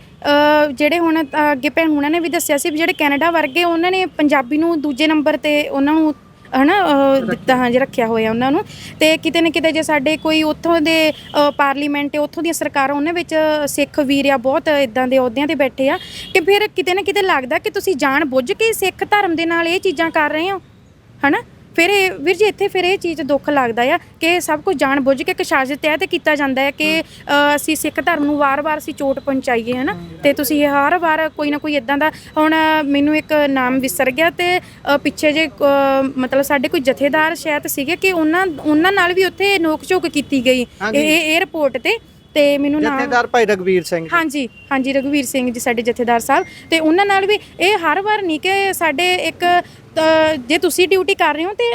ਜਿਹੜੇ ਹੁਣ ਅੱਗੇ ਭੈਣ ਹੁਣਾਂ ਨੇ ਵੀ ਦੱਸਿਆ ਸੀ ਵੀ ਜਿਹੜੇ ਕੈਨੇਡਾ ਵਰਗੇ ਉਹਨਾਂ ਨੇ ਪੰਜਾਬੀ ਨੂੰ ਦੂਜੇ ਨੰਬਰ ਤੇ ਉਹਨਾਂ ਨੂੰ ਹਨਾ ਦਿੱਤਾ, ਹਾਂਜੀ ਰੱਖਿਆ ਹੋਇਆ ਉਹਨਾਂ ਨੂੰ। ਤੇ ਕਿਤੇ ਨਾ ਕਿਤੇ ਜੇ ਸਾਡੇ ਕੋਈ ਉੱਥੋਂ ਦੇ ਪਾਰਲੀਮੈਂਟ ਉੱਥੋਂ ਦੀਆਂ ਸਰਕਾਰਾਂ ਉਹਨਾਂ ਵਿੱਚ ਸਿੱਖ ਵੀਰ ਆ ਬਹੁਤ ਇਦਾਂ ਦੇ ਅਹੁਦਿਆਂ ਤੇ ਬੈਠੇ ਆ ਕਿ ਫਿਰ ਕਿਤੇ ਨਾ ਕਿਤੇ ਲੱਗਦਾ ਕਿ ਤੁਸੀਂ ਜਾਣ ਬੁੱਝ ਕੇ ਸਿੱਖ ਧਰਮ ਦੇ ਨਾਲ ਇਹ ਚੀਜ਼ਾਂ ਕਰ ਰਹੇ ਹੋ ਹਨਾ। ਫਿਰ ਇਹ ਵੀਰ ਜੀ ਇੱਥੇ ਫਿਰ ਇਹ ਚੀਜ਼ ਦੁੱਖ ਲੱਗਦਾ ਆ ਕਿ ਸਭ ਕੁਝ ਜਾਣ ਬੁੱਝ ਕੇ ਇੱਕ ਸਾਜ਼ਿਸ਼ ਤਹਿਤ ਕੀਤਾ ਜਾਂਦਾ ਹੈ ਕਿ ਅਸੀਂ ਸਿੱਖ ਧਰਮ ਨੂੰ ਵਾਰ-ਵਾਰ ਅਸੀਂ ਚੋਟ ਪਹੁੰਚਾਈਏ ਹਨਾ। ਤੇ ਤੁਸੀਂ ਹਰ ਵਾਰ ਕੋਈ ਨਾ ਕੋਈ ਇਦਾਂ ਦਾ, ਹੁਣ ਮੈਨੂੰ ਇੱਕ ਨਾਮ ਵਿਸਰ ਗਿਆ ਤੇ ਪਿੱਛੇ ਜੇ ਮਤਲਬ ਸਾਡੇ ਕੋਈ ਜਥੇਦਾਰ ਸ਼ਾਇਦ ਸੀਗੇ ਕਿ ਉਹਨਾਂ ਨਾਲ ਵੀ ਉੱਥੇ ਨੋਕ ਝੋਕ ਕੀਤੀ ਗਈ ਇਹ ਰਿਪੋਰਟ ਤੇ ਮੈਨੂੰ ਨਾਮ ਜਥੇਦਾਰ ਭਾਈ ਰਘਵੀਰ ਸਿੰਘ। ਹਾਂਜੀ ਰਘਵੀਰ ਸਿੰਘ ਜੀ ਸਾਡੇ ਜਥੇਦਾਰ ਸਾਹਿਬ, ਤੇ ਉਹਨਾਂ ਨਾਲ ਵੀ ਇਹ ਹਰ ਵਾਰ ਨਹੀਂ ਕਿ ਸਾਡੇ ਇੱਕ ਜੇ ਤੁਸੀਂ ਡਿਊਟੀ ਕਰ ਰਹੇ ਹੋ ਤੇ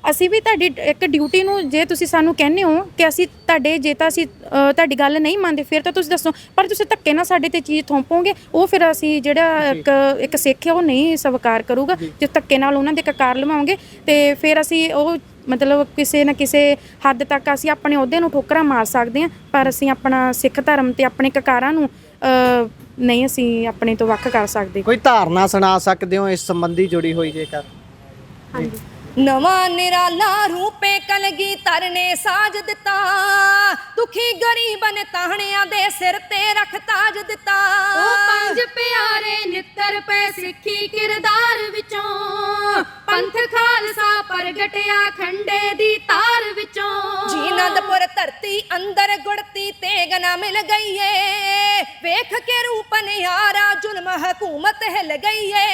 ਅਸੀਂ ਵੀ ਤੁਹਾਡੀ ਇੱਕ ਡਿਊਟੀ ਨੂੰ, ਜੇ ਤੁਸੀਂ ਸਾਨੂੰ ਕਹਿੰਦੇ ਹੋ ਕਿ ਅਸੀਂ ਤੁਹਾਡੇ, ਜੇ ਤਾਂ ਅਸੀਂ ਤੁਹਾਡੀ ਗੱਲ ਨਹੀਂ ਮੰਨਦੇ ਫਿਰ ਤਾਂ ਤੁਸੀਂ ਦੱਸੋ, ਪਰ ਤੁਸੀਂ ਧੱਕੇ ਨਾਲ ਸਾਡੇ ਤੇ ਚੀਜ਼ ਥੋਪੋਗੇ ਉਹ ਫਿਰ ਅਸੀਂ ਜਿਹੜਾ ਇੱਕ ਸਿੱਖ ਹੈ ਉਹ ਨਹੀਂ ਸਵੀਕਾਰ ਕਰੂਗਾ। ਜੇ ਧੱਕੇ ਨਾਲ ਉਹਨਾਂ ਦੇ ਕਕਾਰ ਲਵਾਓਗੇ ਤੇ ਫਿਰ ਅਸੀਂ ਉਹ ਮਤਲਬ ਕਿਸੇ ਨਾ ਕਿਸੇ ਹੱਦ ਤੱਕ ਅਸੀਂ ਆਪਣੇ ਅਹੁਦੇ ਨੂੰ ਠੋਕਰਾਂ ਮਾਰ ਸਕਦੇ ਹਾਂ, ਪਰ ਅਸੀਂ ਆਪਣਾ ਸਿੱਖ ਧਰਮ ਤੇ ਆਪਣੇ ਕਕਾਰਾਂ ਨੂੰ ਨਹੀਂ ਅਸੀਂ ਆਪਣੇ ਤੋਂ ਵੱਖ ਕਰ ਸਕਦੇ। ਕੋਈ ਧਾਰਨਾ ਸੁਣਾ ਸਕਦੇ ਹੋ ਇਸ ਸੰਬੰਧੀ ਜੁੜੀ ਹੋਈ ਜੇਕਰ? ਹਾਂਜੀ। ਨਵਾਂ ਨਿਰਾਲਾ ਰੂਪੇ ਕਲਗੀਧਰ ਨੇ ਸਾਜ ਦਿੱਤਾ, ਦੁਖੀ ਗਰੀਬ ਨੇ ਤਾਹਣਿਆਂ ਦੇ ਸਿਰ ਤੇ ਰੱਖ ਤਾਜ ਦਿੱਤਾ। ਉਹ ਪੰਜ ਪਿਆਰੇ ਨਿੱਤਰ ਪਏ ਸਿੱਖੀ ਕਿਰਦਾਰ ਵਿੱਚੋਂ, ਪੰਥ ਖਾਲਸਾ ਪ੍ਰਗਟਿਆ ਖੰਡੇ ਦੀ ਤਾਰ ਵਿੱਚੋਂ। ਜੀ ਅਨੰਦਪੁਰ ਧਰਤੀ ਅੰਦਰ ਗੁੜਤੀ ਤੇਗ ਨਾ ਮਿਲ ਗਈ ਏ, ਵੇਖ ਕੇ ਰੂਪ ਨਿਆਰਾ ਜ਼ੁਲਮ ਹਕੂਮਤ ਹਿਲ ਗਈ ਏ।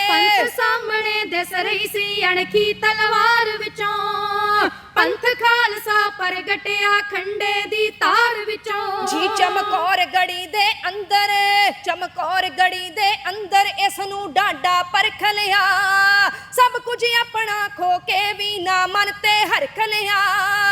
ਪੰਥ ਸਾਹਮਣੇ ਦਿਸ ਰਹੀ ਸੀ ਅਣਖੀ ਤਲਵਾਰ ਵਿੱਚੋਂ, ਪੰਥ ਖਾਲਸਾ ਪ੍ਰਗਟਿਆ ਖੰਡੇ ਦੀ ਤਾਰ ਵਿੱਚੋਂ। ਜੀ ਚਮਕੌਰ ਗੜੀ ਦੇ ਅੰਦਰ, ਚਮਕੌਰ ਗੜੀ ਦੇ ਅੰਦਰ ਇਸ ਨੂੰ ਡਾਡਾ ਪਰਖ ਲਿਆ, ਸਭ ਕੁਝ ਆਪਣਾ ਖੋ ਕੇ ਵੀ ਨਾ ਮਨ ਤੇ ਹਰਖ ਲਿਆ।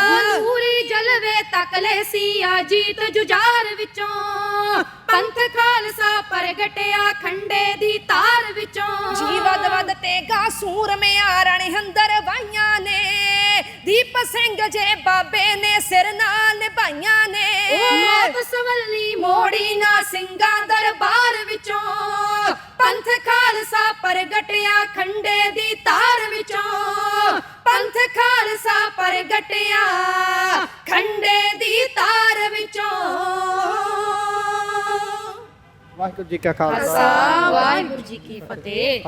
ਉਹ ਨੂਰੀ ਜਲਵੇ ਤੱਕ ਲੈ ਸੀ ਆ ਜੀਤ ਜੁਝਾਰ ਵਿੱਚੋਂ, ਪੰਥ ਖਾਲਸਾ ਪ੍ਰਗਟਿਆ ਖੰਡੇ ਦੀ ਤਾਰ ਵਿੱਚੋਂ। ਜੀ ਵਦ ਤੇਗਾ ਸੂਰਮਿਆਂ ਰਣਹੰਦਰ ਵਾਈਆਂ ਨੇ, ਦੀਪ ਸਿੰਘ ਜੇ ਬਾਬੇ ਨੇ ਸਿਰ ਨਾਲ ਨਿਭਾਈਆਂ ਨੇ। ਮੌਤ ਸਵੱਲੀ ਮੋੜੀ ਨਾ ਸਿੰਘਾਂ ਦਰਬਾਰ ਵਿੱਚੋਂ, ਪੰਥ ਖਾਲਸਾ ਪ੍ਰਗਟਿਆ ਖੰਡੇ ਦੀ ਤਾਰ ਵਿੱਚੋਂ, ਪੰਥ ਖਾਲਸਾ ਪ੍ਰਗਟਿਆ ਖੰਡੇ ਦੀ ਤਾਰ ਵਿੱਚੋਂ। ਵਾਹਿਗੁਰੂ ਜੀ ਕਾ ਖਾਲਸਾ, ਵਾਹਿਗੁਰੂ ਜੀ ਕੀ ਫਤਿਹ।